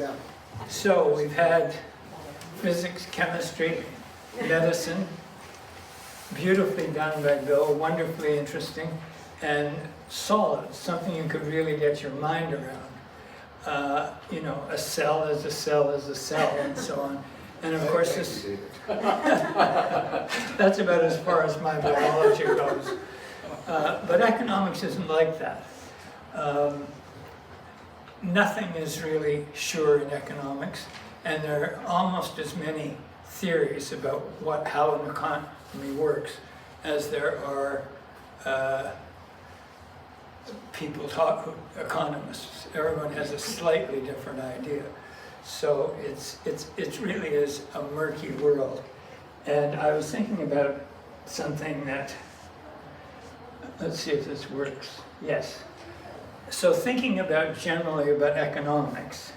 Yeah. So we've had physics, chemistry, medicine, beautifully done by Bill, wonderfully interesting, and solid, something you could really get your mind around. You know, a cell is a cell is a cell, and so on. And of course, this, that's about as far as my biology goes. But economics isn't like that. Nothing is really sure in economics, and there are almost as many theories about how an economy works as there are economists. Everyone has a slightly different idea. So it really is a murky world. And I was thinking about something that, let's see if this works. Yes. So thinking generally about economics,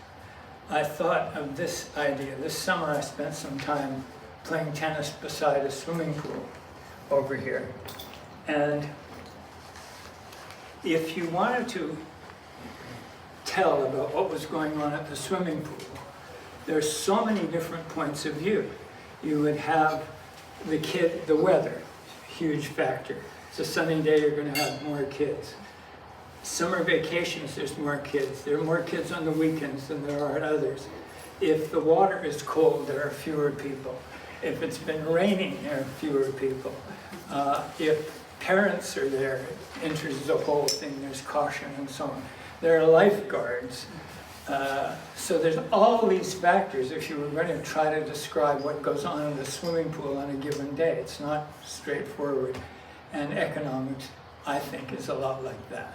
I thought of this idea. This summer I spent some time playing tennis beside a swimming pool over here. And if you wanted to tell about what was going on at the swimming pool, there's so many different points of view. You would have the weather, huge factor. It's a sunny day, you're going to have more kids. Summer vacations, there's more kids. There are more kids on the weekends than there are at others. If the water is cold, there are fewer people. If it's been raining, there are fewer people. If parents are there, it enters the whole thing, there's caution and so on. There are lifeguards. So there's all these factors if you were going to try to describe what goes on in the swimming pool on a given day. It's not straightforward. And economics, I think, is a lot like that.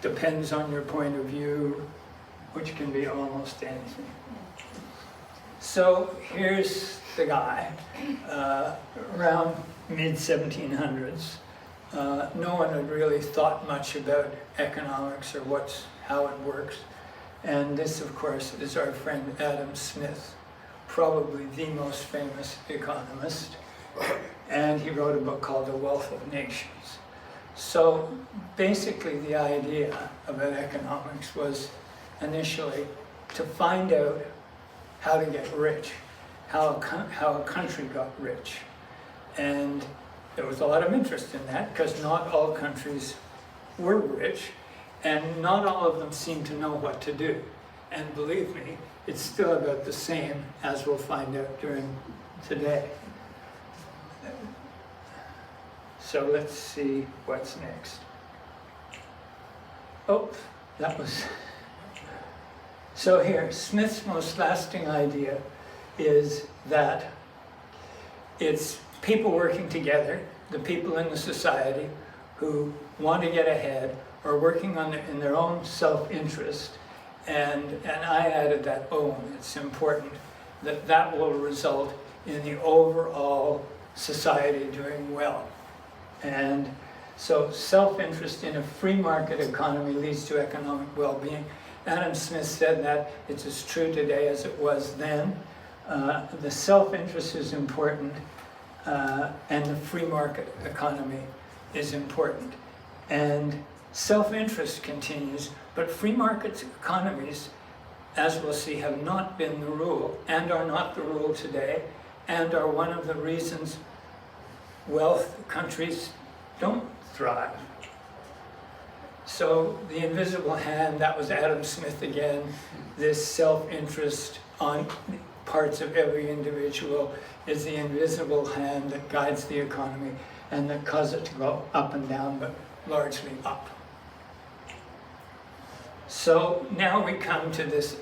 Depends on your point of view, which can be almost anything. So here's the guy, around mid-1700s. No one had really thought much about economics or how it works. And this, of course, is our friend Adam Smith, probably the most famous economist. And he wrote a book called The Wealth of Nations. So basically the idea about economics was initially to find out how to get rich, how a country got rich. And there was a lot of interest in that because not all countries were rich and not all of them seemed to know what to do. And believe me, it's still about the same, as we'll find out during today. So let's see what's next. Oh, that was... So here, Smith's most lasting idea is that it's people working together, the people in the society who want to get ahead are working in their own self-interest, and I added that, it's important that will result in the overall society doing well. And so self-interest in a free market economy leads to economic well-being. Adam Smith said that it's as true today as it was then. The self-interest is important, and the free market economy is important. And self-interest continues, but free market economies, as we'll see, have not been the rule, and are not the rule today, and are one of the reasons countries don't thrive. So the invisible hand, that was Adam Smith again, this self-interest on parts of every individual is the invisible hand that guides the economy and that causes it to go up and down, but largely up. So now we come to this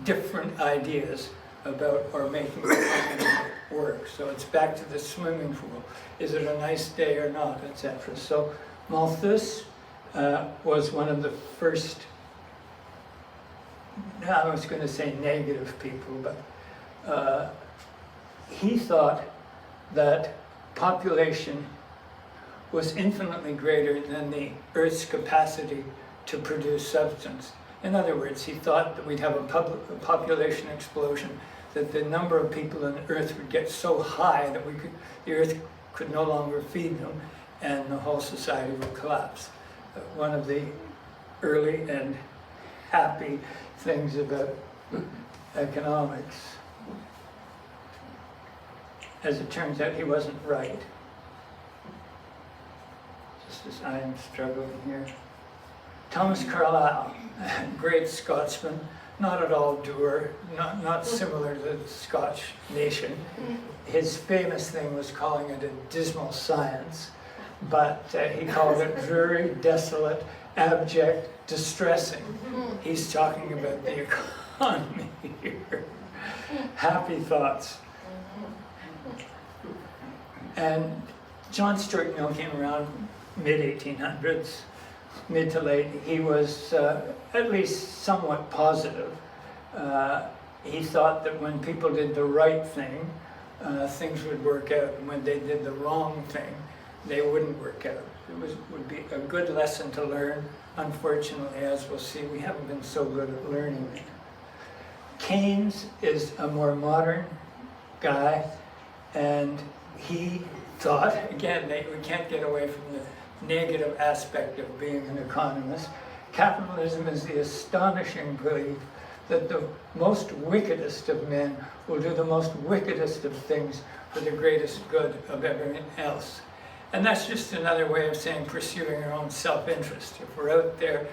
different ideas about or making the economy work. So it's back to the swimming pool. Is it a nice day or not, etc. So Malthus was one of the first, I was going to say negative people, but he thought that population was infinitely greater than the Earth's capacity to produce substance. In other words, he thought that we'd have a population explosion, that the number of people on Earth would get so high that the Earth could no longer feed them, and the whole society would collapse. One of the early and happy things about economics. As it turns out, he wasn't right. Just as I am struggling here. Thomas Carlyle, great Scotsman, not at all dour, not similar to the Scotch nation. His famous thing was calling it a dismal science, but he called it dreary, desolate, abject, distressing. He's talking about the economy here. Happy thoughts. And John Stuart Mill came around mid-1800s, mid to late. He was at least somewhat positive. He thought that when people did the right thing, things would work out, and when they did the wrong thing, they wouldn't work out. It would be a good lesson to learn. Unfortunately, as we'll see, we haven't been so good at learning it. Keynes is a more modern guy, and he thought, again, we can't get away from the negative aspect of being an economist. Capitalism is the astonishing belief that the most wickedest of men will do the most wickedest of things for the greatest good of everyone else. And that's just another way of saying pursuing our own self-interest. If we're out there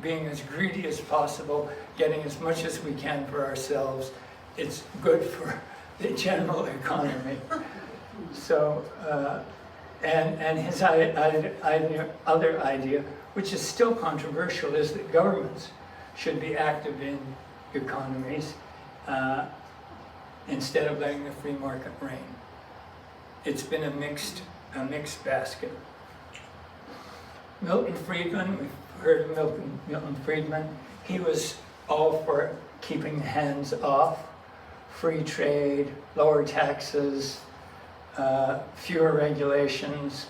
being as greedy as possible, getting as much as we can for ourselves, it's good for the general economy. So, and his other idea, which is still controversial, is that governments should be active in economies instead of letting the free market reign. It's been a mixed basket. Milton Friedman, we've heard of Milton Friedman. He was all for keeping the hands off, free trade, lower taxes, fewer regulations.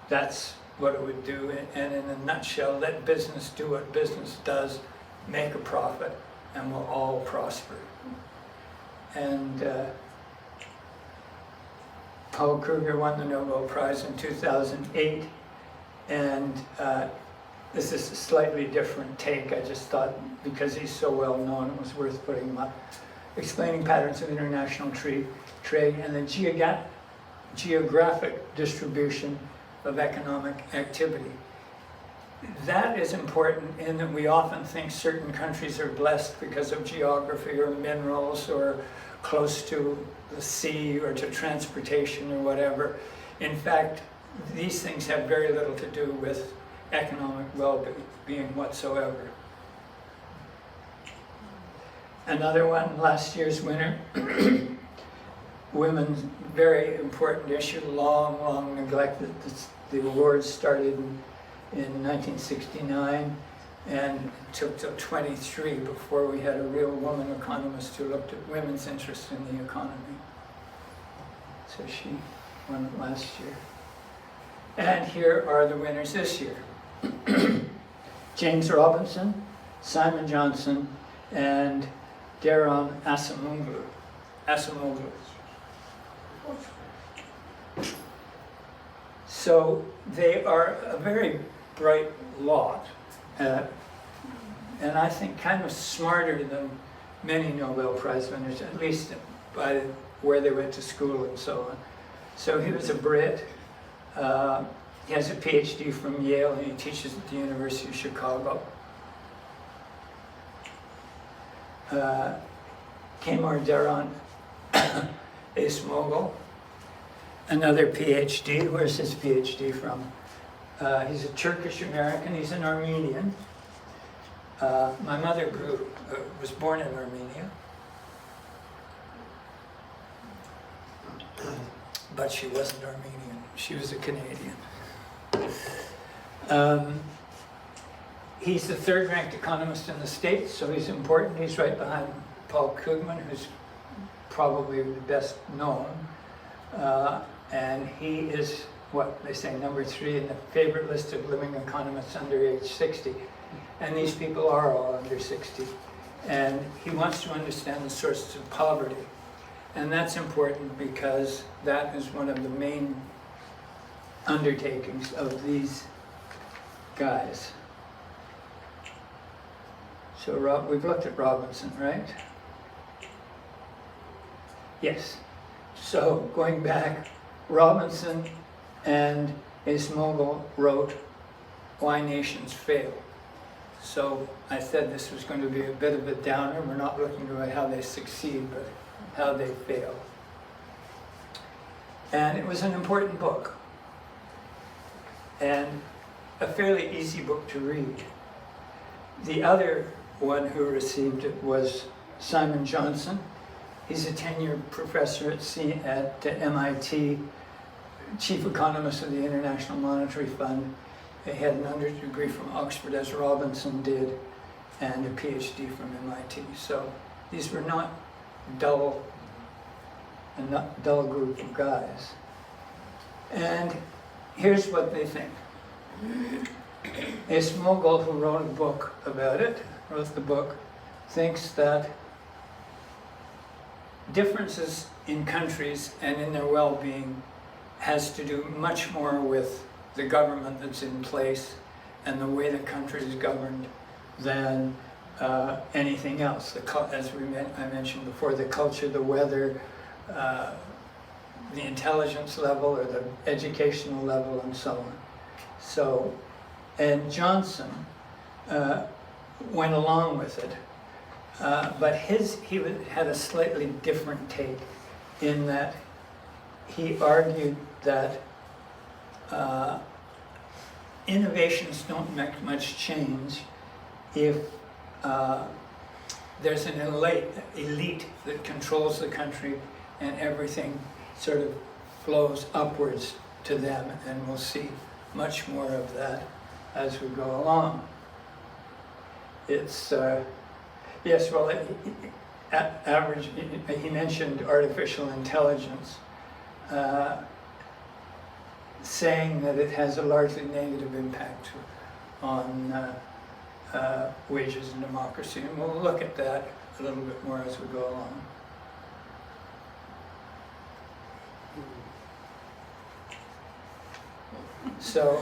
That's what it would do. And in a nutshell, let business do what business does, make a profit, and we'll all prosper. And Paul Kruger won the Nobel Prize in 2008, and this is a slightly different take. I just thought, because he's so well known, it was worth putting him up. Explaining patterns of international trade and the geographic distribution of economic activity. That is important in that we often think certain countries are blessed because of geography or minerals or close to the sea or to transportation or whatever. In fact, these things have very little to do with economic well-being whatsoever. Another one, last year's winner, women's very important issue, long neglected. The awards started in 1969, and it took till 23 before we had a real woman economist who looked at women's interest in the economy. So she won it last year. And here are the winners this year. James Robinson, Simon Johnson, and Daron Acemoglu. So they are a very bright lot, and I think kind of smarter than many Nobel Prize winners, at least by where they went to school and so on. So he was a Brit. He has a PhD from Yale, and he teaches at the University of Chicago. Kamar Daron Acemoglu, another PhD. Where's his PhD from? He's a Turkish American. He's an Armenian. My mother was born in Armenia, but she wasn't Armenian. She was a Canadian. He's the third-ranked economist in the States, so he's important. He's right behind Paul Krugman, who's probably the best known. And he is, what they say, number 3 in the favorite list of living economists under age 60. And these people are all under 60. And he wants to understand the sources of poverty. And that's important because that is one of the main undertakings of these guys. So we've looked at Robinson, right? Yes. So going back, Robinson and Acemoglu wrote Why Nations Fail. So I said this was going to be a bit of a downer. We're not looking at how they succeed, but how they fail. And it was an important book, and a fairly easy book to read. The other one who received it was Simon Johnson. He's a tenured professor at MIT, chief economist of the International Monetary Fund. He had an undergraduate degree from Oxford, as Robinson did, and a PhD from MIT. So these were not dull group of guys. And here's what they think. Acemoglu, who wrote a book about it, wrote the book, thinks that differences in countries and in their well-being has to do much more with the government that's in place and the way the country is governed than anything else. As I mentioned before, the culture, the weather, the intelligence level or the educational level, and so on. So, and Johnson went along with it, but he had a slightly different take in that he argued that innovations don't make much change if there's an elite that controls the country and everything sort of flows upwards to them, and we'll see much more of that as we go along. It's, yes, well, he mentioned artificial intelligence, saying that it has a largely negative impact on wages and democracy, and we'll look at that a little bit more as we go along. So,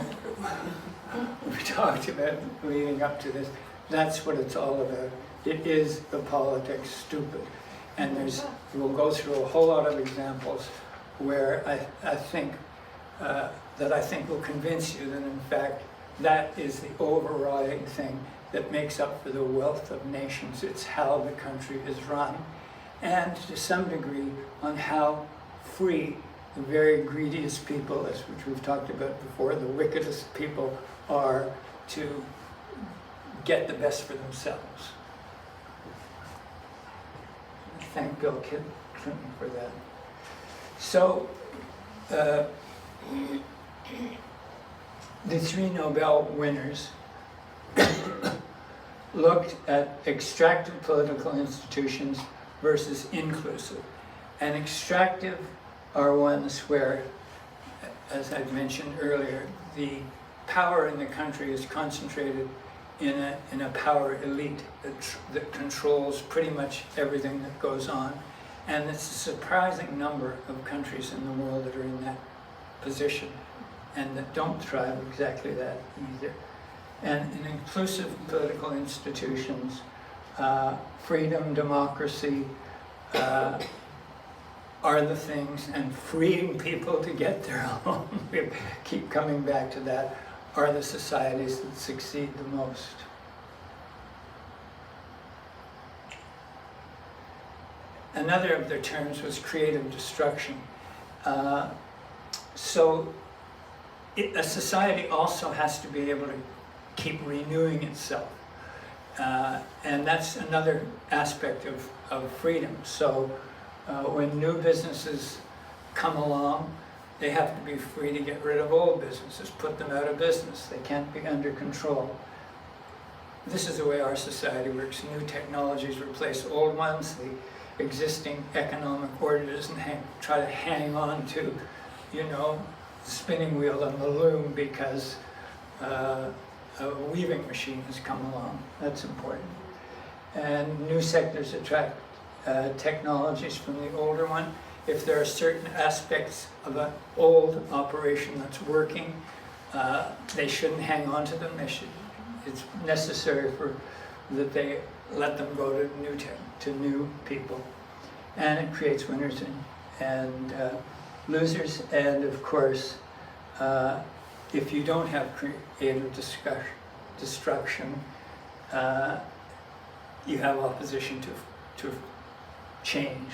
we talked about leading up to this. That's what it's all about. It is the politics stupid. And we'll go through a whole lot of examples where I think will convince you that in fact that is the overriding thing that makes up for the wealth of nations. It's how the country is run, and to some degree on how free the very greediest people, which we've talked about before, the wickedest people, are to get the best for themselves. Thank Bill Clinton for that. So, the three Nobel winners looked at extractive political institutions versus inclusive. And extractive are ones where, as I've mentioned earlier, the power in the country is concentrated in a power elite that controls pretty much everything that goes on. And it's a surprising number of countries in the world that are in that position and that don't thrive exactly that either. And in inclusive political institutions, freedom, democracy, are the things, and freeing people to get their own, we keep coming back to that, are the societies that succeed the most. Another of their terms was creative destruction. So a society also has to be able to keep renewing itself. And that's another aspect of freedom. So when new businesses come along, they have to be free to get rid of old businesses, put them out of business. They can't be under control. This is the way our society works. New technologies replace old ones. The existing economic order doesn't try to hang on to, the spinning wheel on the loom because a weaving machine has come along. That's important. And new sectors attract technologies from the older one. If there are certain aspects of an old operation that's working, they shouldn't hang on to them. It's necessary for that they let them go to new people. And it creates winners and losers. And of course, if you don't have creative destruction, you have opposition to change.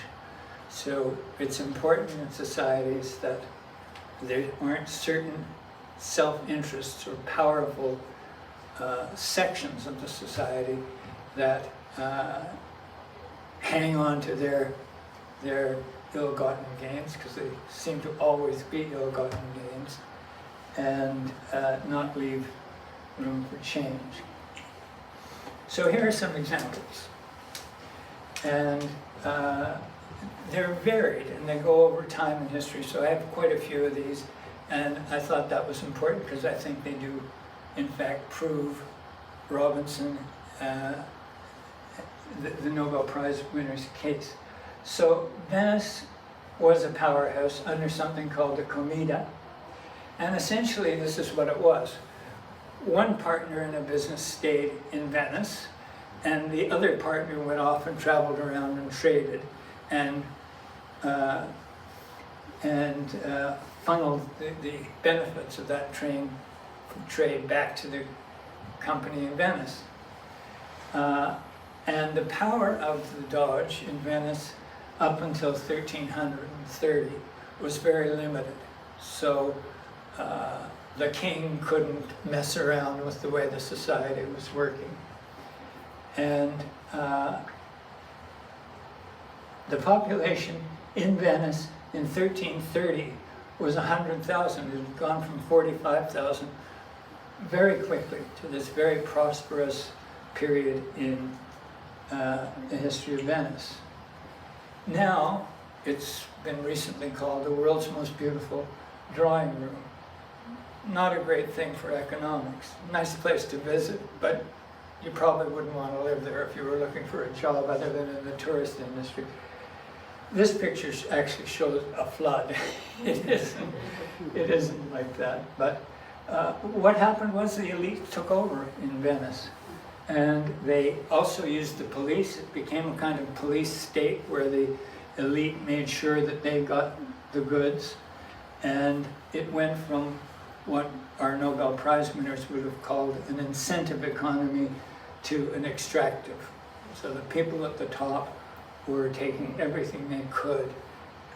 So it's important in societies that there aren't certain self-interests or powerful sections of the society that hang on to their ill-gotten gains, because they seem to always be ill-gotten gains, and not leave room for change. So here are some examples, and they're varied and they go over time and history, so I have quite a few of these, and I thought that was important because I think they do in fact prove Robinson, the Nobel Prize winner's case. So Venice was a powerhouse under something called the Comida, and essentially this is what it was. One partner in a business stayed in Venice, and the other partner went off and traveled around and traded, and funneled the benefits of that trade back to the company in Venice. And the power of the Doge in Venice up until 1330 was very limited. So the king couldn't mess around with the way the society was working. And the population in Venice in 1330 was 100,000. It had gone from 45,000 very quickly to this very prosperous period in the history of Venice. Now, it's been recently called the world's most beautiful drawing room. Not a great thing for economics. Nice place to visit, but you probably wouldn't want to live there if you were looking for a job other than in the tourist industry. This picture actually shows a flood. It isn't like that. But what happened was the elite took over in Venice. And they also used the police. It became a kind of police state where the elite made sure that they got the goods. And it went from what our Nobel Prize winners would have called an incentive economy to an extractive. So the people at the top were taking everything they could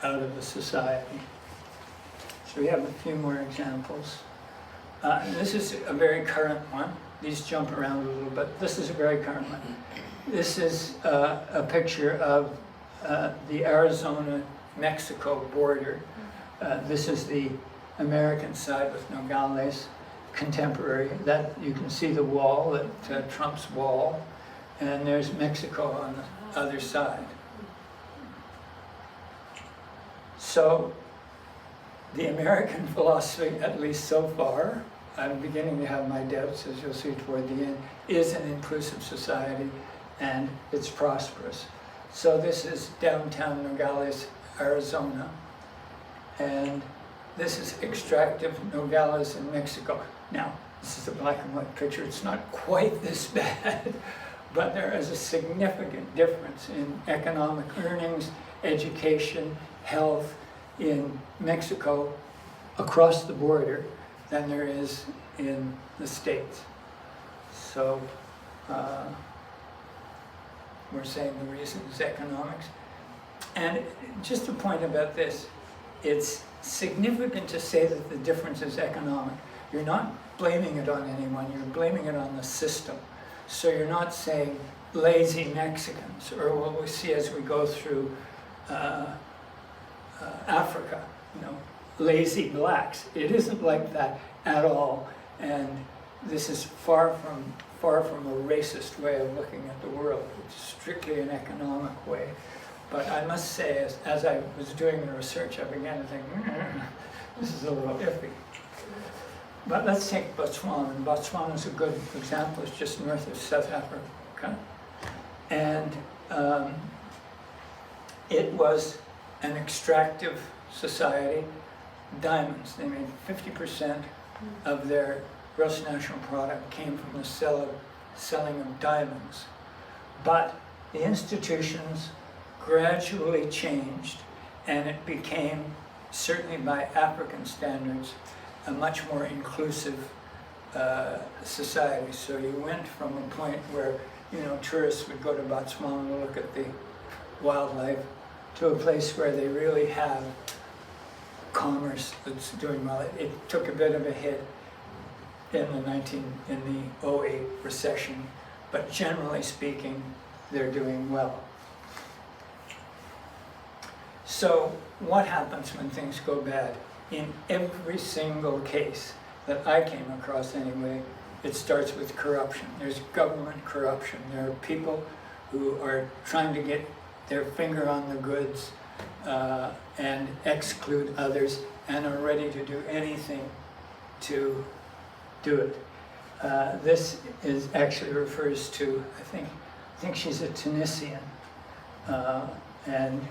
out of the society. So we have a few more examples. This is a very current one. These jump around a little bit. This is a very current one. This is a picture of the Arizona-Mexico border. This is the American side with Nogales, contemporary. That you can see the wall, Trump's wall, and there's Mexico on the other side. So the American philosophy, at least so far, I'm beginning to have my doubts, as you'll see toward the end, is an inclusive society, and it's prosperous. So this is downtown Nogales, Arizona, and this is extractive Nogales in Mexico. Now, this is a black and white picture. It's not quite this bad, but there is a significant difference in economic earnings, education, health in Mexico across the border than there is in the States. So we're saying the reason is economics. And just a point about this, it's significant to say that the difference is economic. You're not blaming it on anyone, you're blaming it on the system. So you're not saying lazy Mexicans, or what we see as we go through Africa, lazy blacks. It isn't like that at all, and this is far from a racist way of looking at the world. It's strictly an economic way. But I must say, as I was doing the research, I began to think, this is a little iffy. But let's take Botswana. And Botswana is a good example. It's just north of South Africa. And it was an extractive society. Diamonds. They made 50% of their gross national product came from the sale of selling of diamonds. But the institutions gradually changed, and it became, certainly by African standards, a much more inclusive society. So you went from a point where, tourists would go to Botswana to look at the wildlife, to a place where they really have commerce that's doing well. It took a bit of a hit in the '08 recession, but generally speaking, they're doing well. So what happens when things go bad? In every single case that I came across anyway, it starts with corruption. There's government corruption. There are people who are trying to get their finger on the goods and exclude others, and are ready to do anything to do it. This actually refers to, I think she's a Tunisian, and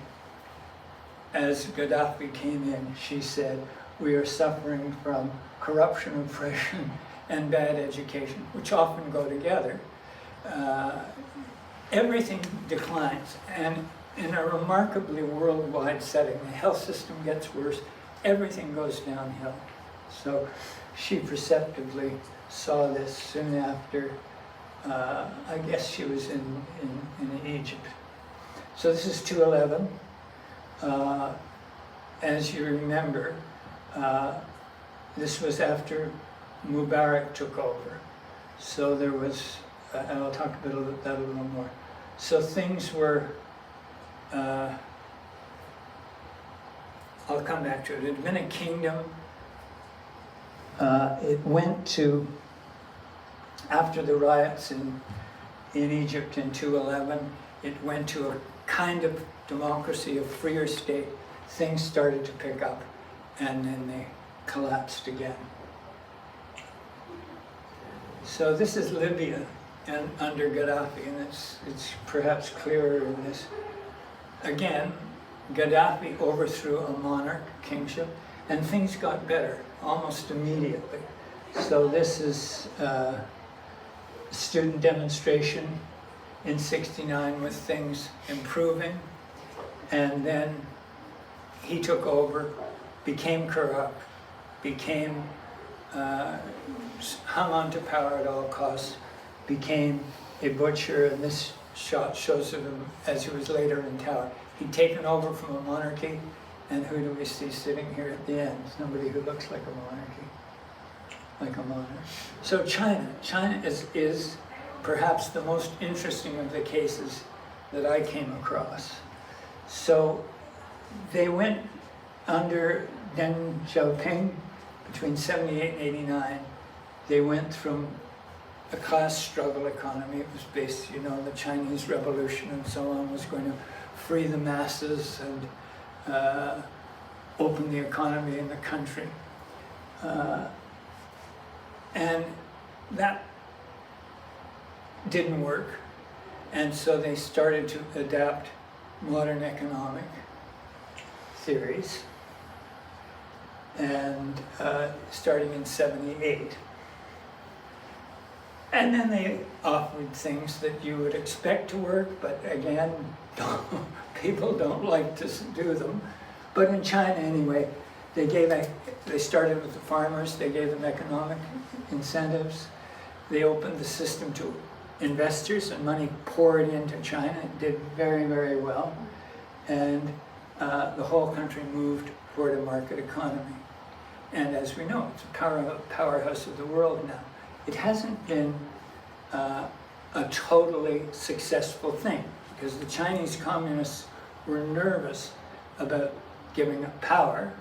as Gaddafi came in, she said, "We are suffering from corruption, oppression, and bad education," which often go together. Everything declines, and in a remarkably worldwide setting, the health system gets worse, everything goes downhill. So she perceptibly saw this soon after, I guess she was in Egypt. So this is 211. As you remember, this was after Mubarak took over. So there was, and I'll talk about that a little more. So things were, I'll come back to it. It had been a kingdom. It went to, after the riots in Egypt in 211, it went to a kind of democracy, a freer state. Things started to pick up, and then they collapsed again. So this is Libya and under Gaddafi, and it's perhaps clearer in this. Again, Gaddafi overthrew a monarch kingship, and things got better almost immediately. So this is a student demonstration in '69 with things improving, and then he took over, became corrupt, hung on to power at all costs, became a butcher, and this shot shows him as he was later in tower. He'd taken over from a monarchy, and who do we see sitting here at the end? Somebody who looks like a monarch. So China is perhaps the most interesting of the cases that I came across. So they went under Deng Xiaoping between 78 and 89. They went from a class struggle economy. It was based, the Chinese Revolution and so on was going to free the masses and open the economy in the country. And that didn't work. And so they started to adapt modern economic theories, and starting in 78. And then they offered things that you would expect to work, but again, people don't like to do them. But in China anyway, they started with the farmers, they gave them economic incentives, they opened the system to investors, and money poured into China. It did very, very well. And the whole country moved toward a market economy. And as we know, it's a powerhouse of the world now. It hasn't been a totally successful thing, because the Chinese communists were nervous about giving up power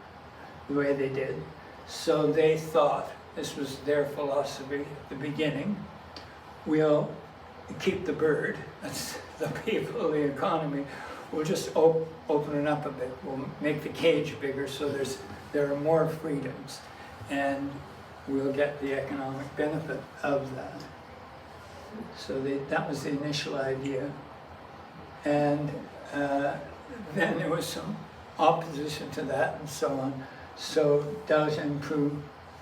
the way they did. So they thought, this was their philosophy at the beginning, we'll keep the bird, that's the people, the economy, we'll just open it up a bit. We'll make the cage bigger so there are more freedoms, and we'll get the economic benefit of that. So that was the initial idea. And then there was some opposition to that and so on. So Deng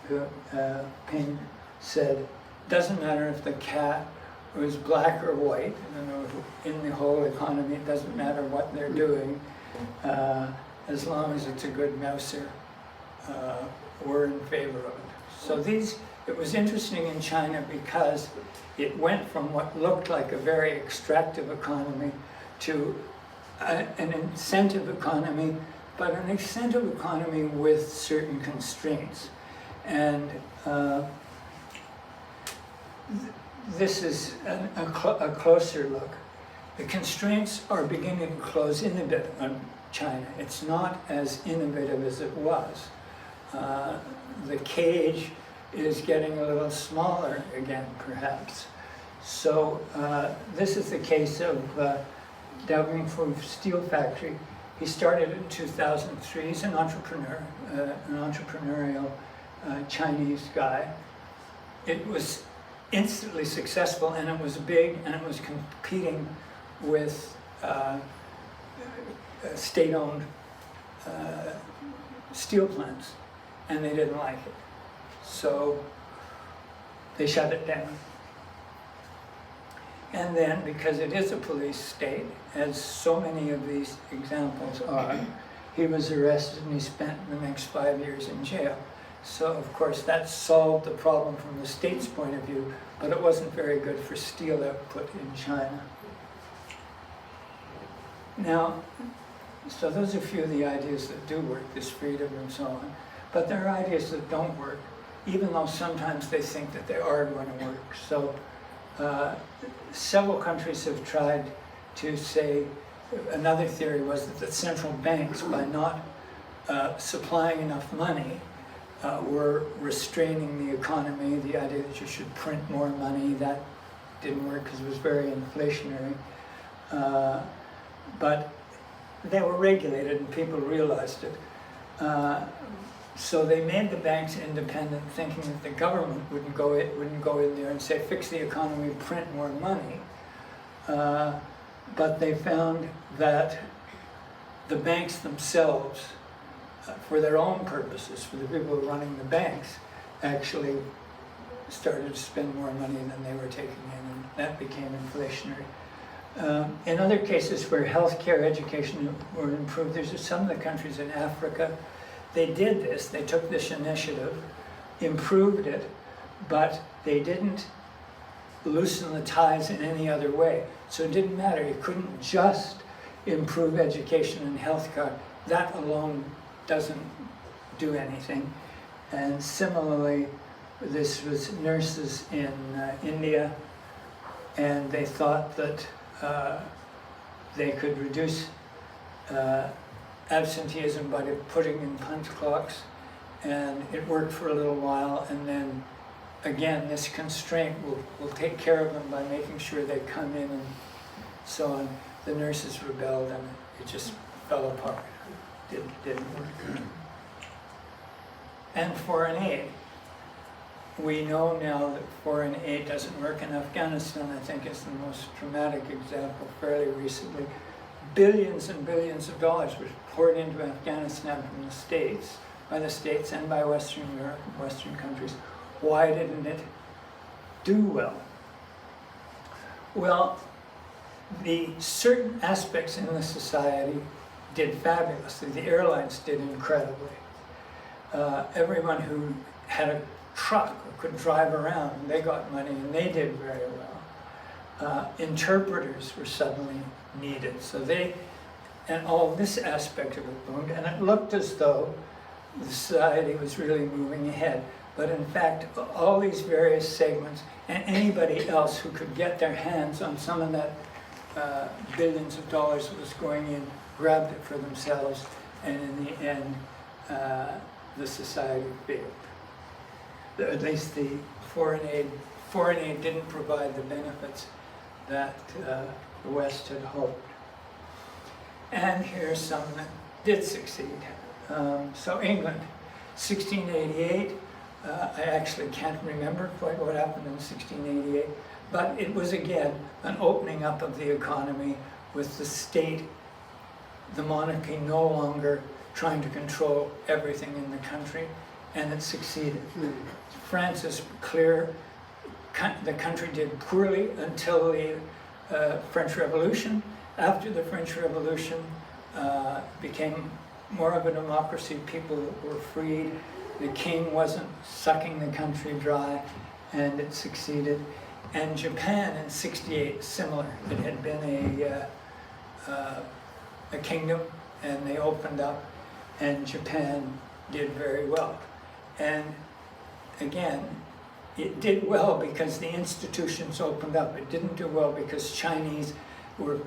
Xiaoping said, doesn't matter if the cat it was black or white, in the whole economy. It doesn't matter what they're doing, as long as it's a good mouser, we're in favor of it. So it was interesting in China because it went from what looked like a very extractive economy to an incentive economy, but an incentive economy with certain constraints. And this is a closer look. The constraints are beginning to close in a bit on China. It's not as innovative as it was. The cage is getting a little smaller again, perhaps. So this is the case of David steel factory. He started in 2003. He's an entrepreneur, an entrepreneurial Chinese guy. It was instantly successful, and it was big, and it was competing with state-owned steel plants, and they didn't like it. So they shut it down. And then, because it is a police state, as so many of these examples are, he was arrested and he spent the next 5 years in jail. So, of course, that solved the problem from the state's point of view, but it wasn't very good for steel output in China. Now, so those are a few of the ideas that do work, this freedom and so on. But there are ideas that don't work, even though sometimes they think that they are going to work. So several countries have tried to say, another theory was that the central banks, by not supplying enough money, were restraining the economy. The idea that you should print more money, that didn't work because it was very inflationary. But they were regulated and people realized it. So they made the banks independent, thinking that the government wouldn't go in there and say, fix the economy, print more money. But they found that the banks themselves, for their own purposes, for the people who were running the banks, actually started to spend more money than they were taking in, and that became inflationary. In other cases where healthcare, education were improved, there's some of the countries in Africa, they did this, they took this initiative, improved it, but they didn't loosen the ties in any other way. So it didn't matter, you couldn't just improve education and healthcare. That alone doesn't do anything. And similarly, this was nurses in India, and they thought that they could reduce absenteeism by putting in punch clocks, and it worked for a little while, and then again this constraint will take care of them by making sure they come in and so on. The nurses rebelled and it just fell apart. Didn't work. And foreign aid. We know now that foreign aid doesn't work in Afghanistan. I think is the most dramatic example fairly recently. Billions and billions of dollars were poured into Afghanistan from the States, by the States and by Western Europe and Western countries. Why didn't it do well? Well, the certain aspects in the society did fabulously. The airlines did incredibly. Everyone who had a truck or could drive around, they got money and they did very well. Interpreters were suddenly needed. So and all this aspect of it boomed, and it looked as though the society was really moving ahead. But in fact, all these various segments, and anybody else who could get their hands on some of that billions of dollars that was going in, grabbed it for themselves, and in the end, the society failed. At least the foreign aid didn't provide the benefits that the West had hoped. And here's some that did succeed. So England, 1688, I actually can't remember quite what happened in 1688, but it was again an opening up of the economy with the state, the monarchy no longer trying to control everything in the country, and it succeeded. Francis, clear the country did poorly until the French Revolution. After the French Revolution became more of a democracy, people were freed, the king wasn't sucking the country dry, and it succeeded. And Japan in '68, similar. It had been a kingdom, and they opened up, and Japan did very well. And again, it did well because the institutions opened up. It didn't do well because Japanese were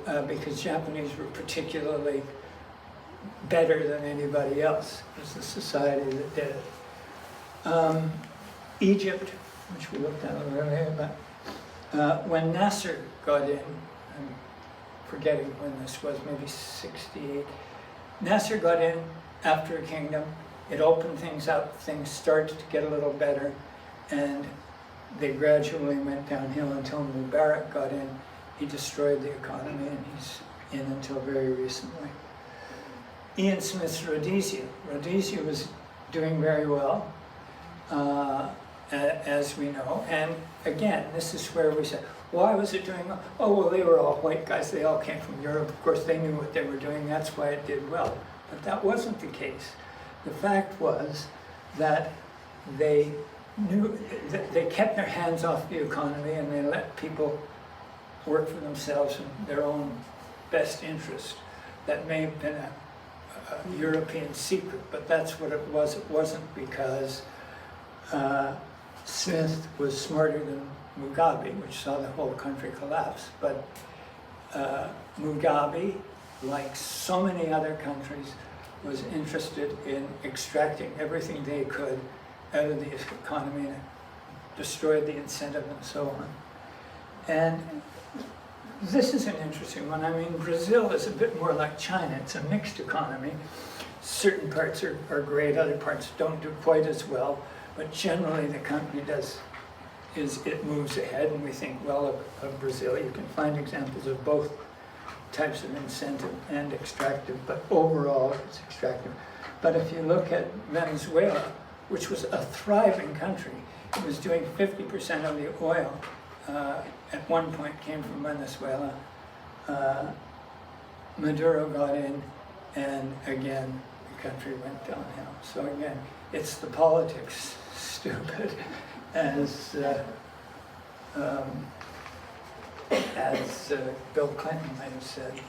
particularly better than anybody else. It was the society that did it. Egypt, which we looked at earlier, but when Nasser got in, I'm forgetting when this was, maybe '68, Nasser got in after a kingdom. It opened things up, things started to get a little better, and they gradually went downhill until Mubarak got in. He destroyed the economy, and he's in until very recently. Ian Smith's Rhodesia. Rhodesia was doing very well, as we know, and again, this is where we said, why was it doing well? Oh, well, they were all white guys, they all came from Europe, of course they knew what they were doing, that's why it did well. But that wasn't the case. The fact was that they knew that they kept their hands off the economy, and they let people work for themselves in their own best interest. That may have been a European secret, but that's what it was. It wasn't because Smith was smarter than Mugabe, which saw the whole country collapse. But Mugabe, like so many other countries, was interested in extracting everything they could out of the economy, and destroyed the incentive and so on. And this is an interesting one. I mean, Brazil is a bit more like China. It's a mixed economy. Certain parts are great, other parts don't do quite as well, but generally the country it moves ahead, and we think well of Brazil. You can find examples of both types of incentive and extractive, but overall it's extractive. But if you look at Venezuela, which was a thriving country, it was doing 50% of the oil at one point came from Venezuela. Maduro got in, and again, the country went downhill. So again, it's the politics, stupid, as Bill Clinton might have said.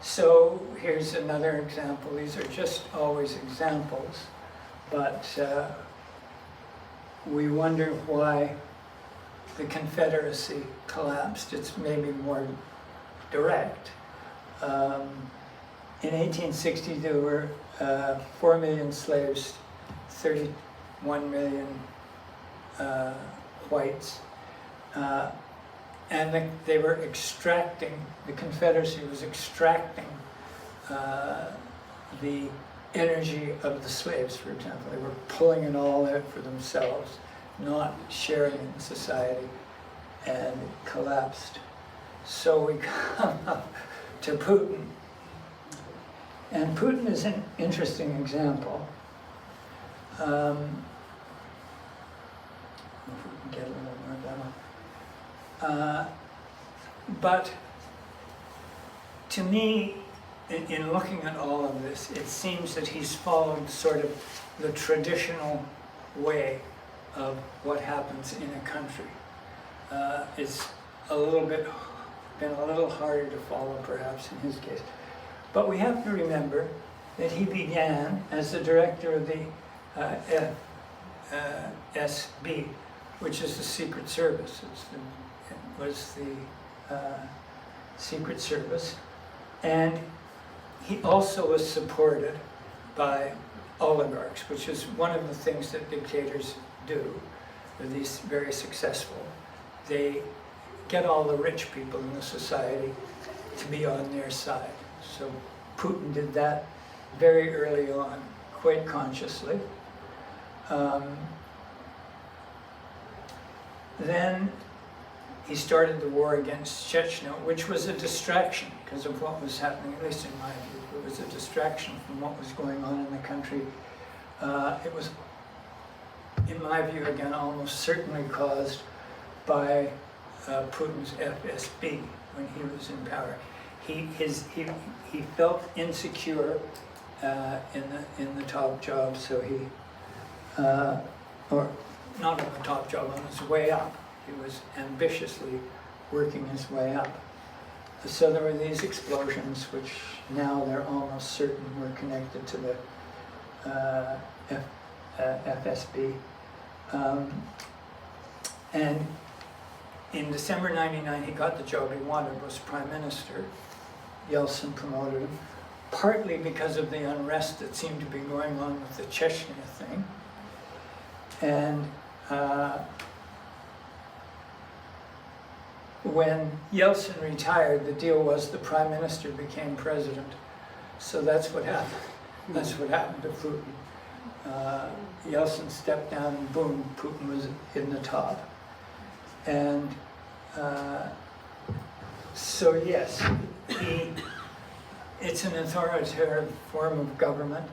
So here's another example. These are just always examples, but we wonder why the Confederacy collapsed. It's maybe more direct. In 1860, there were 4 million slaves, 31 million whites, and they were extracting, the Confederacy was extracting the energy of the slaves, for example. They were pulling it all out for themselves, not sharing in society, and it collapsed. So we come up to Putin. And Putin is an interesting example. If we can get a little more down. But to me, in looking at all of this, it seems that he's followed sort of the traditional way of what happens in a country. It's been a little harder to follow, perhaps, in his case. But we have to remember that he began as the director of the SB, which is the Secret Service. It was the Secret Service. And he also was supported by oligarchs, which is one of the things that dictators do. They're these very successful. They get all the rich people in the society to be on their side. So Putin did that very early on, quite consciously. Then he started the war against Chechnya, which was a distraction because of what was happening, at least in my view. It was a distraction from what was going on in the country. It was, in my view, again, almost certainly caused by Putin's FSB when he was in power. He felt insecure in the top job, so he or not on the top job, on his way up. He was ambitiously working his way up. So there were these explosions, which now they're almost certain were connected to the FSB. And in December '99, he got the job he wanted, was prime minister. Yeltsin promoted him, partly because of the unrest that seemed to be going on with the Chechnya thing. And when Yeltsin retired, the deal was the prime minister became president. So that's what happened. That's what happened to Putin. Yeltsin stepped down and boom, Putin was in the top. And so yes, it's an authoritarian form of government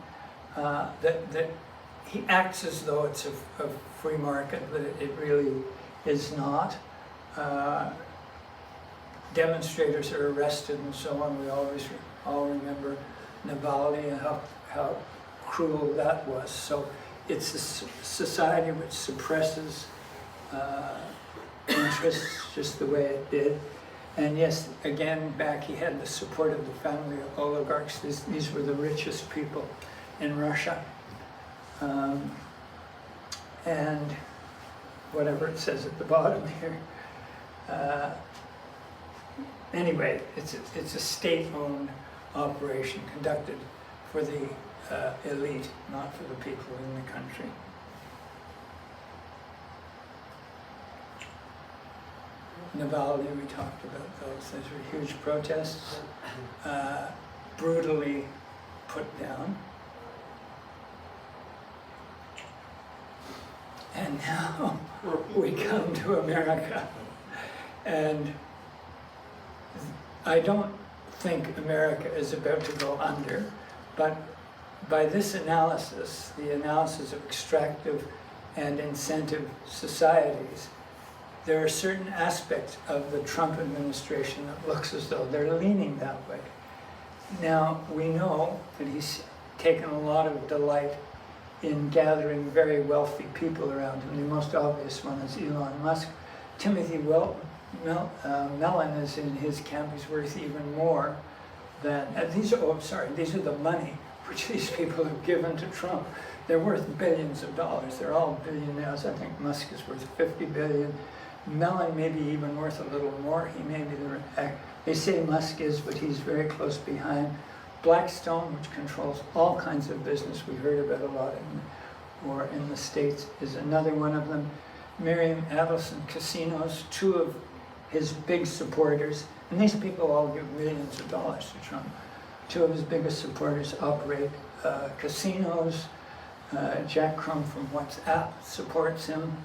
that he acts as though it's a free market, but it really is not. Demonstrators are arrested and so on. We all remember Navalny and how cruel that was. So it's a society which suppresses interests just the way it did. And yes, again, back he had the support of the family of oligarchs. These were the richest people in Russia. And whatever it says at the bottom here. Anyway, it's a state-owned operation conducted for the elite, not for the people in the country. Navalny, we talked about those. Those were huge protests, brutally put down. And now we come to America. And I don't think America is about to go under, but by this analysis, the analysis of extractive and incentive societies, there are certain aspects of the Trump administration that looks as though they're leaning that way. Now, we know that he's taken a lot of delight in gathering very wealthy people around him. The most obvious one is Elon Musk. Timothy Mellon is in his camp. He's worth even more than, these are the money which these people have given to Trump. They're worth billions of dollars. They're all billionaires. I think Musk is worth 50 billion. Mellon may be even worth a little more. He may be they say Musk is, but he's very close behind. Blackstone, which controls all kinds of business, we heard about a lot in the States, is another one of them. Miriam Adelson Casinos, two of his big supporters, and these people all give millions of dollars to Trump. Two of his biggest supporters operate casinos. Jack Crum from WhatsApp supports him,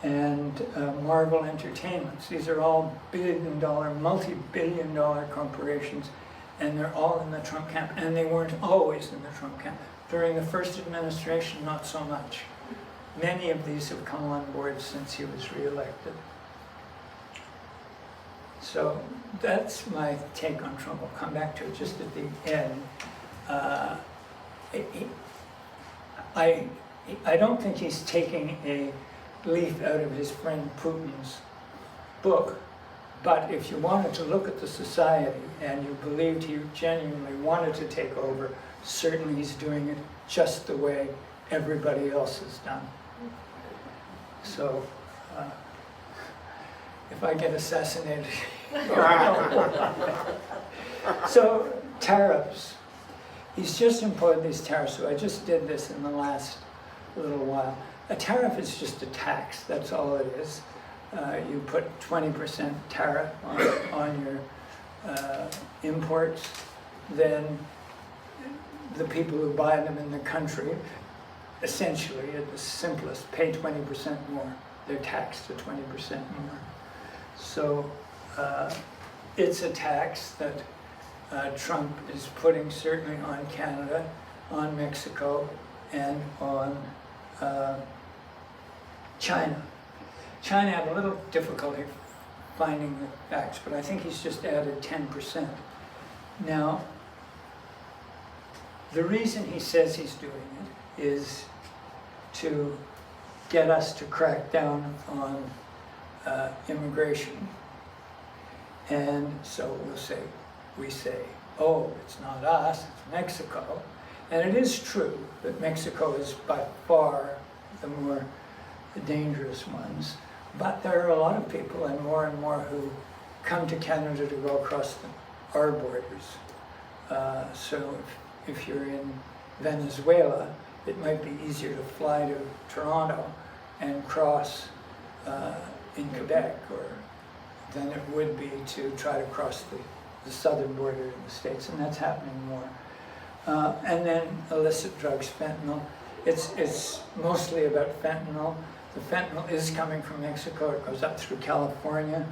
and Marvel Entertainments. These are all billion-dollar, multi-billion-dollar corporations, and they're all in the Trump camp, and they weren't always in the Trump camp. During the first administration, not so much. Many of these have come on board since he was reelected. So that's my take on Trump. I'll come back to it just at the end. I don't think he's taking a leaf out of his friend Putin's book, but if you wanted to look at the society and you believed he genuinely wanted to take over, certainly he's doing it just the way everybody else has done. So, if I get assassinated, so tariffs. He's just imposed these tariffs. So I just did this in the last little while. A tariff is just a tax. That's all it is. You put 20% tariff on your imports, then the people who buy them in the country, essentially, at the simplest, pay 20% more. They're taxed to 20% more. So it's a tax that Trump is putting certainly on Canada, on Mexico, and on China. China had a little difficulty finding the facts, but I think he's just added 10%. Now, the reason he says he's doing it is to get us to crack down on immigration. And so we say, oh, it's not us, it's Mexico. And it is true that Mexico is by far the more dangerous ones. But there are a lot of people, and more who come to Canada to go across our borders. So if you're in Venezuela, it might be easier to fly to Toronto and cross in Quebec than it would be to try to cross the southern border in the States, and that's happening more. And then illicit drugs, fentanyl. It's mostly about fentanyl. The fentanyl is coming from Mexico. It goes up through California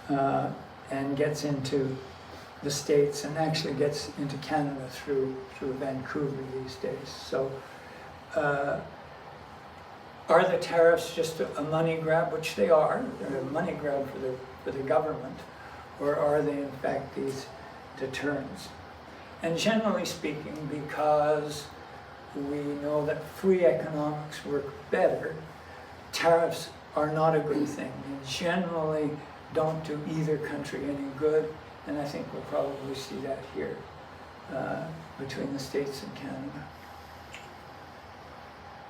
and gets into the States, and actually gets into Canada through Vancouver these days. So are the tariffs just a money grab, which they are? They're a money grab for the government, or are they in fact these deterrents? And generally speaking, because we know that free economics work better, tariffs are not a good thing. They generally don't do either country any good, and I think we'll probably see that here between the States and Canada.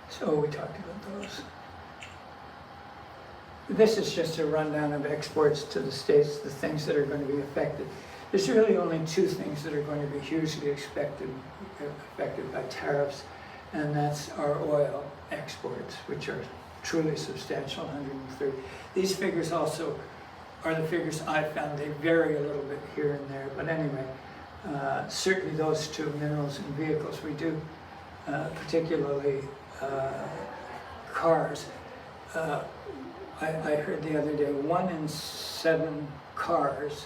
So we talked about those. This is just a rundown of exports to the States, the things that are going to be affected. There's really only two things that are going to be hugely affected by tariffs, and that's our oil exports, which are truly substantial, 130. These figures also are the figures I found. They vary a little bit here and there, but anyway, certainly those two, minerals and vehicles, we do, particularly cars. I heard the other day 1 in 7 cars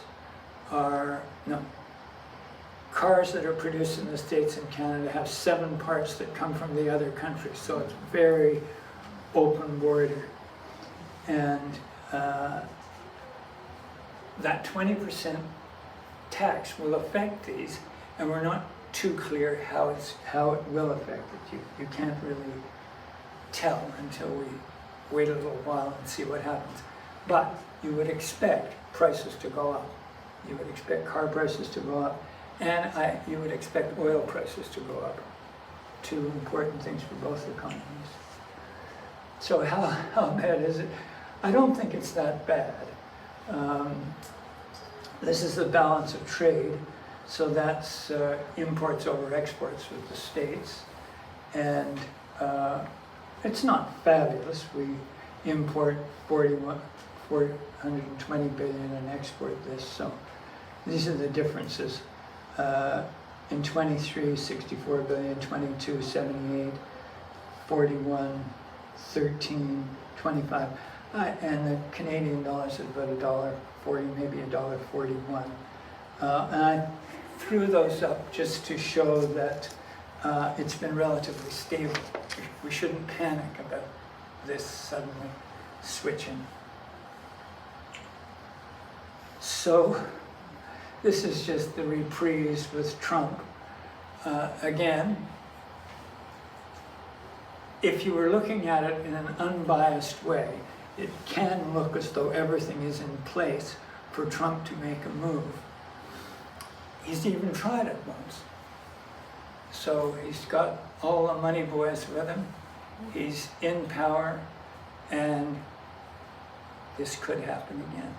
cars that are produced in the States and Canada have 7 parts that come from the other country, so it's very open border. And that 20% tax will affect these, and we're not too clear how it will affect it. You can't really tell until we wait a little while and see what happens. But you would expect prices to go up. You would expect car prices to go up, and you would expect oil prices to go up. Two important things for both economies. So how bad is it? I don't think it's that bad. This is the balance of trade, so that's imports over exports with the States, and it's not fabulous. We import 420 billion and export this, so these are the differences. In 23, 64 billion, 22, 78, 41, 13, 25, and the Canadian dollar is about $1.40, maybe $1.41. And I threw those up just to show that it's been relatively stable. We shouldn't panic about this suddenly switching. So this is just the reprise with Trump. Again, if you were looking at it in an unbiased way, it can look as though everything is in place for Trump to make a move. He's even tried it once. So he's got all the money boys with him. He's in power, and this could happen again.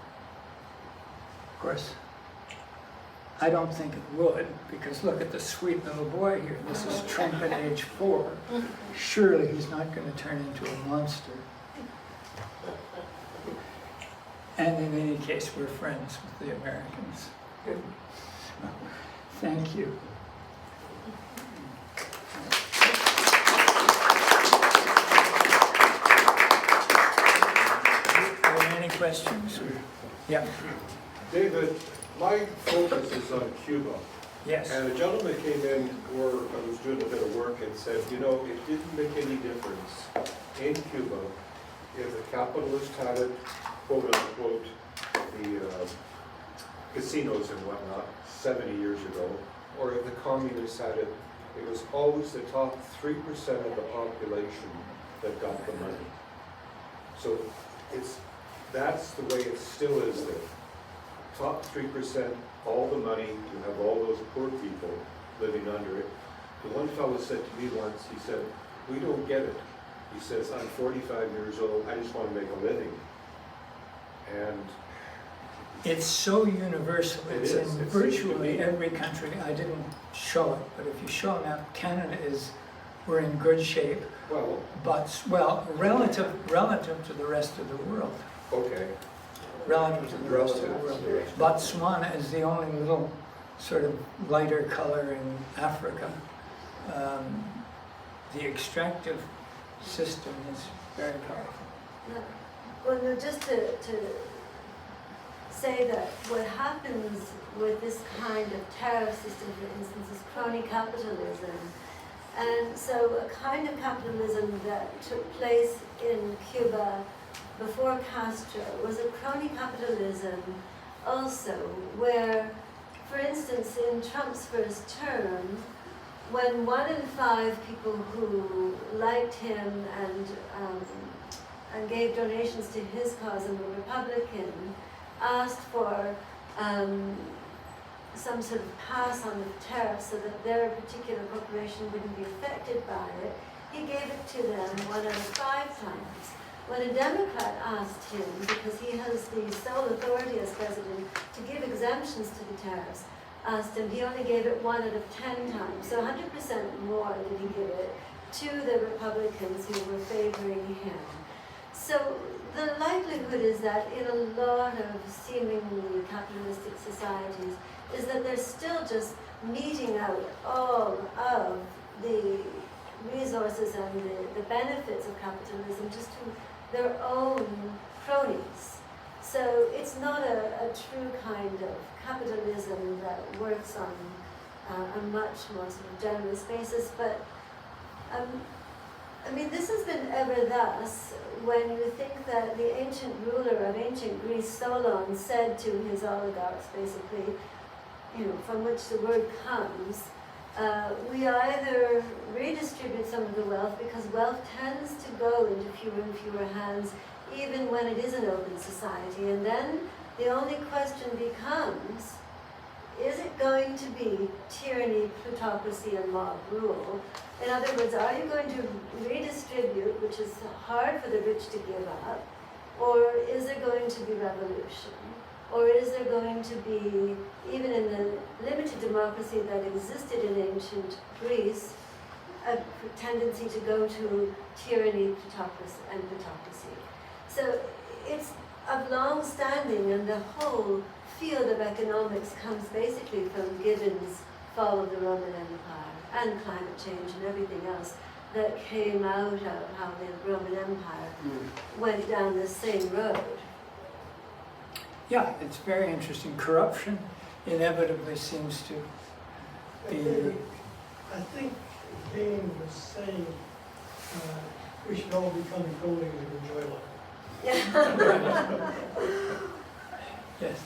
Of course, I don't think it would, because look at the sweet little boy here. This is Trump at age 4. Surely he's not going to turn into a monster. And in any case, we're friends with the Americans. Good. So, thank you. Are there any questions? Yeah. David, my focus is on Cuba. Yes. And a gentleman came in where I was doing a bit of work and said, you know, it didn't make any difference in Cuba if the capitalist had it, quote unquote, the casinos and whatnot, 70 years ago, or if the communists had it, it was always the top 3% of the population that got the money. So that's the way it still is there. Top 3%, all the money, you have all those poor people living under it. The one fellow said to me once, he said, we don't get it. He says, I'm 45 years old, I just want to make a living. And it's so universal. It's in virtually every country. I didn't show it, but if you show a map, Canada we're in good shape. well, Relative to the rest of the world. okay. Relative to the rest of the world. Botswana is the only little sort of lighter color in Africa. The extractive system is very powerful. No. Well, no, just to say that what happens with this kind of tariff system, for instance, is crony capitalism. And so a kind of capitalism that took place in Cuba before Castro was a crony capitalism also, where, for instance, in Trump's first term, when 1 in 5 people who liked him and gave donations to his cause and were Republican asked for some sort of pass on the tariff so that their particular corporation wouldn't be affected by it, he gave it to them 1 out of 5 times. When a Democrat asked him, because he has the sole authority as president to give exemptions to the tariffs, asked him, he only gave it 1 out of 10 times. So 100% more did he give it to the Republicans who were favoring him. So the likelihood is that in a lot of seemingly capitalistic societies is that they're still just meting out all of the resources and the benefits of capitalism just to their own cronies. So it's not a true kind of capitalism that works on a much more sort of generous basis, but I mean, this has been ever thus when you think that the ancient ruler of ancient Greece, Solon, said to his oligarchs, basically, from which the word comes, we either redistribute some of the wealth because wealth tends to go into fewer and fewer hands even when it is an open society, and then the only question becomes, is it going to be tyranny, plutocracy, and mob rule? In other words, are you going to redistribute, which is hard for the rich to give up, or is there going to be revolution? Or is there going to be, even in the limited democracy that existed in ancient Greece, a tendency to go to tyranny, plutocracy, and plutocracy? So it's of long standing, and the whole field of economics comes basically from Gibbon's Fall of the Roman Empire and climate change and everything else that came out of how the Roman Empire went down the same road. Yeah, it's very interesting. Corruption inevitably seems to be... I think Dean was saying we should all become coding and enjoy life. Yes.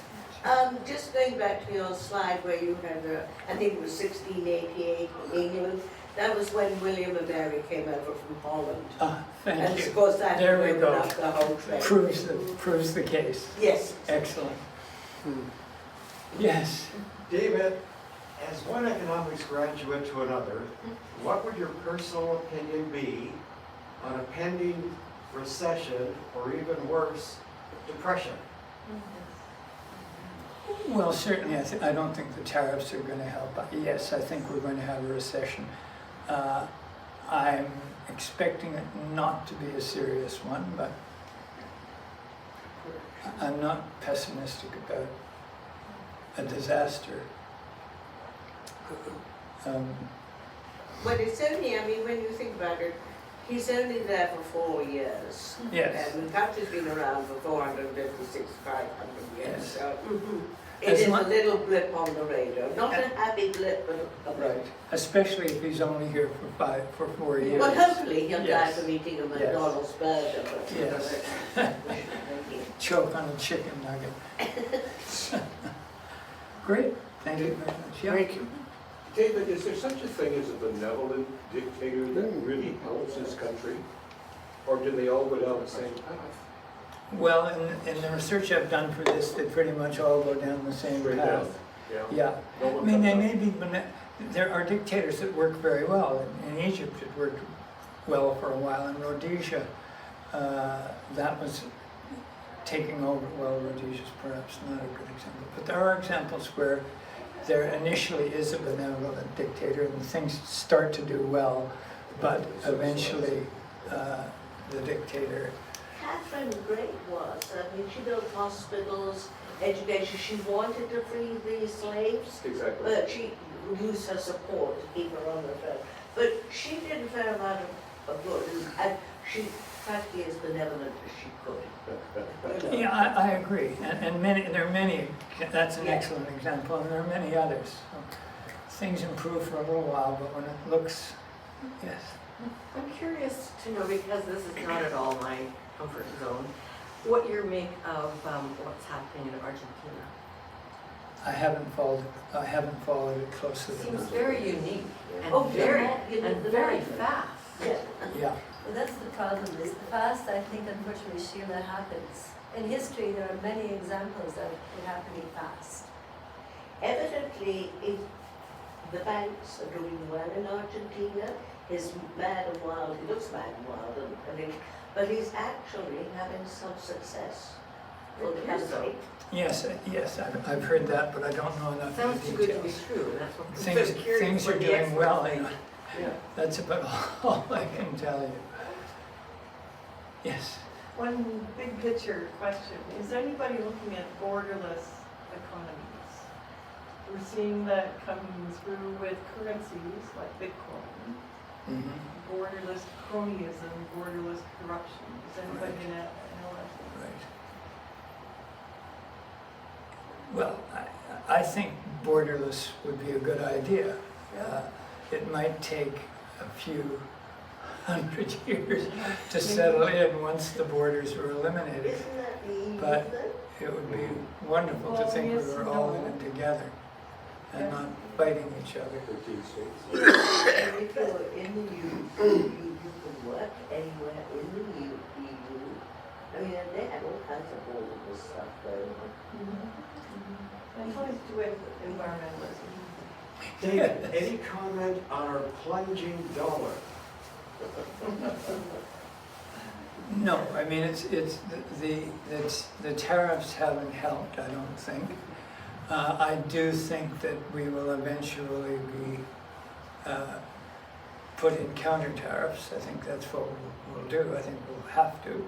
Just going back to your slide where you had, I think it was 1688 in England, that was when William and Mary came over from Holland. Thank And you. of course that There we opened go. up the whole trade. Proves the case. Yes. Excellent. Yes. David, as one economics graduate to another, what would your personal opinion be on a pending recession, or even worse, depression? Well, certainly, I don't think the tariffs are going to help. Yes, I think we're going to have a recession. I'm expecting it not to be a serious one, but I'm not pessimistic about a disaster. But it's only, I mean, when you think about it, He's only there for 4 years. Yes. And the country's been around for 456, 500 years. Yes. So it As is mu- a little blip on the radar. Not a happy blip, but a blip. Right, especially if he's only here for 4 years. Well, hopefully he'll die Yes. from eating a Yes. McDonald's burger. But Yes. Choke on a chicken nugget. Great, thank you very much. Yeah. Thank you. David, is there such a thing as a benevolent dictator that really helps his country? Or do they all go down the same path? Well, in the research I've done for this, they pretty much all go down the same Straight path. down, yeah? Yeah, No I one mean, they comes may be, there are dictators that work very well. In Egypt, it worked well for a while. In Rhodesia, that was taking over. Well, Rhodesia's perhaps not a good example, but there are examples where there initially is a benevolent dictator and things start to do well, but eventually the dictator. Catherine Great was. I mean, she built hospitals, education. She wanted to free the slaves, Exactly. but she used her support to keep her on the throne. But she did a fair amount of good, and she tried to be as benevolent as she could. You know. Yeah, I agree, and there are many. That's an Yeah. excellent example, and there are many others. So things improve for a little while, but when it looks, yes. I'm curious to know, because this is not at all my comfort zone, what you make of what's happening in Argentina. I haven't followed it closely It seems enough. very unique and Oh, very yeah. and very fast. Yeah. Yeah, Well, that's the problem, is the fast, I think, unfortunately, Sheila, happens. In history, there are many examples of it happening fast. Evidently, the banks are doing well in Argentina. He's mad and wild. He looks mad and wild, but he's actually having some success for the Appears so. country. yes, I've heard that, but I don't know enough of Sounds the too good to be details. true. That's what I'm Things, so curious things what are the doing experts well, think. Yeah. that's about all I can tell you. Yes. One big picture question, is anybody looking at borderless economies? We're seeing that coming through with currencies like Bitcoin, Mhm. borderless cronyism, borderless corruption. Is anybody Right. gonna know that? Right. Well, I think borderless would be a good idea. It might take a few hundred years to settle in once the borders were eliminated. Isn't that the EU But- thing? It would be wonderful to Well, think we yes were and all no. in it together and Yes. not fighting each other. 13 states. And if you're in the EU, you can work anywhere in the EU. I mean, they had all kinds of borderless stuff going on. And always do it with environmentalism. David, any comment on our plunging dollar? No, I mean, it's the tariffs haven't helped, I don't think. I do think that we will eventually be put in counter tariffs. I think that's what we'll do. I think we'll have to.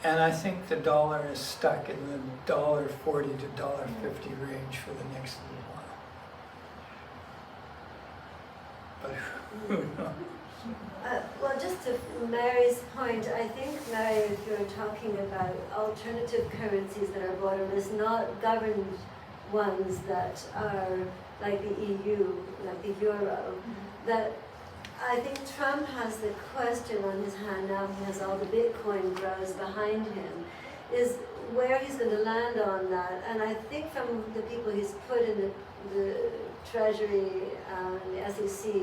And I think the dollar is stuck in the $1.40 to $1.50 range for the next little while. But who knows? Well, just to Mary's point, I think, Mary, if you're talking about alternative currencies that are borderless, not governed ones that are like the EU, like the euro, that I think Trump has the question on his hand now, he has all the Bitcoin bros behind him, is where he's going to land on that. And I think from the people he's put in the Treasury and the SEC,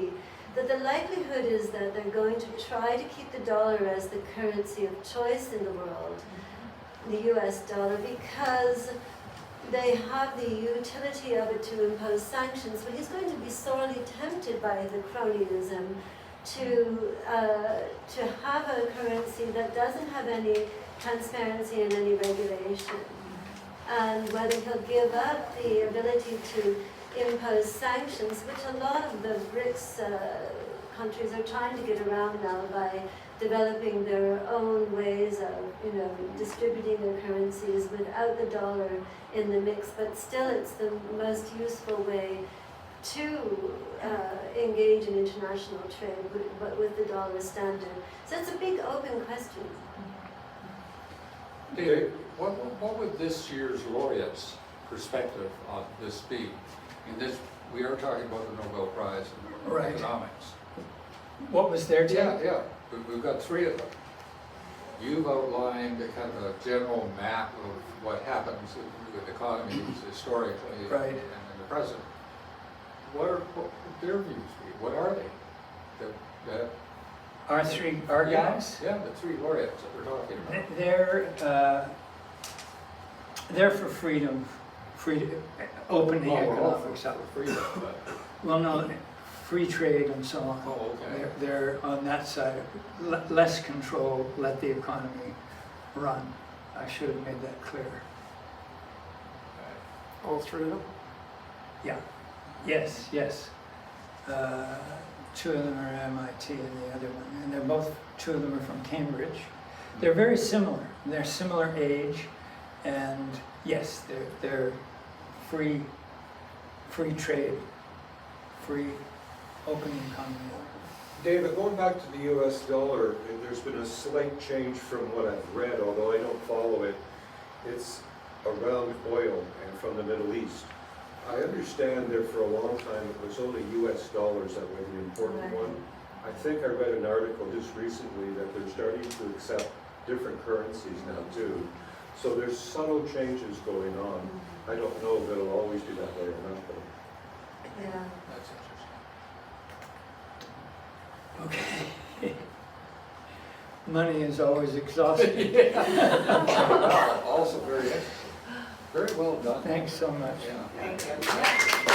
that the likelihood is that they're going to try to keep the dollar as the currency of choice in the world, the US dollar, because they have the utility of it to impose sanctions. But he's going to be sorely tempted by the cronyism to have a currency that doesn't have any transparency and any regulation. And whether he'll give up the ability to impose sanctions, which a lot of the BRICS countries are trying to get around now by developing their own ways of, distributing their currencies without the dollar in the mix. But still, it's the most useful way to engage in international trade, but with the dollar standard. So it's a big open question. David, what would this year's laureates' perspective on this be? In this, we are talking about the Nobel Prize in Right. economics. What was their take? Yeah. We've got three of them. You've outlined a kind of a general map of what happens with economies historically Right. and in the present. What would their views be? What are they? That Our guys? Yeah, the three laureates that we're talking about. They're for opening Well, we're all economics for up. freedom, but, Well, no, free trade and so on. oh, okay. They're on that side, less control, let the economy run. I should have made that clear. All three of them? Yeah, yes. Two of them are MIT and the other one, and they're both, two of them are from Cambridge. They're very similar. They're similar age, and yes, they're free trade, free opening economy. David, going back to the US dollar, there's been a slight change from what I've read, although I don't follow it. It's around oil and from the Middle East. I understand that for a long time it was only US dollars that were the important Right. one. I think I read an article just recently that they're starting to accept different currencies now too. So there's subtle changes going on. I don't know if it'll always be that way or not, but Yeah. That's interesting. Okay. Money is always exhausting. Also very interesting. Very well done. Thanks so much. Yeah. Thank you.